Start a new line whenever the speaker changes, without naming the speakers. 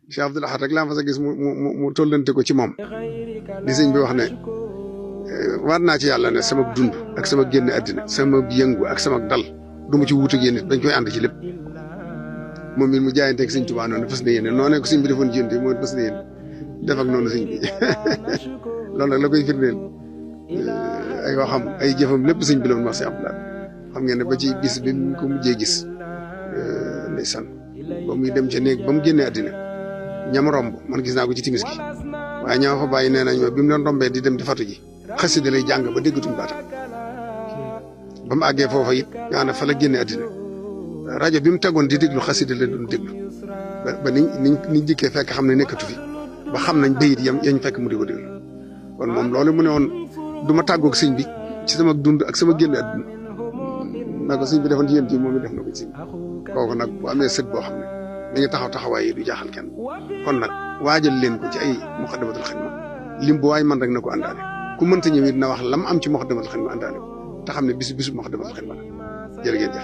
Cheikh Abdoul Ahad rek laa fa sa gis mu tollante ko ci moom di sëñ bi wax ne war naa ci yàlla ne sama dund ak sama génn àddina sama yëngu ak sama dal du ma ci wuute ak yéen it dañ koy ànd ci lépp moom it mu jaayanteeg sëñ Tuubaa noonu fas na yéene noonu ko sëñ bi defoon jënte mooy fas na yéene def ak noonu sëñ bi loolu nag la koy firndeel ay waxam ay jëfam lépp sëñ bi la woon wax si Abdoul Ahad xam ngeen ne ba ci bis bi mu ko mujjee gis ndeysaan ba muy dem ca néeg ba mu génnee àddina ñam romb man gis naa ko ci timis gi waaye ñama fa bàyyi nee nañ ma bi mu doon rombee di dem di fatu ji xasida lay jàng ba déggatuñ baatam ba mu àggee foofa it nga xam ne fa la génne àddina rajo bi mu tegoon di déglu xasida la doon déglu ba niñ jikkee fekk xam ne nekkatu fi ba xam nañ bayit yañ fekk mu di ko déglu kon moom loolu mu ne woon du ma tàggoog sëñ bi ci sama dund ak sama génn àddina na ko sëñ bi defoon ci yéen ci moom it def na ko ci kooku nag bu amee sët boo xam ne dañu taxawaay yi du jaaxal kenn kon nag waajal leen ko ci ay Muxaddamatul Xidma lim bu waay man rek na ko àndaale ku mënta ñëw it na wax lam am ci Muxaddamatul Xidma àndaale ko te xam ne bisu Muxaddamatul Xidma la jërë ngeen jëf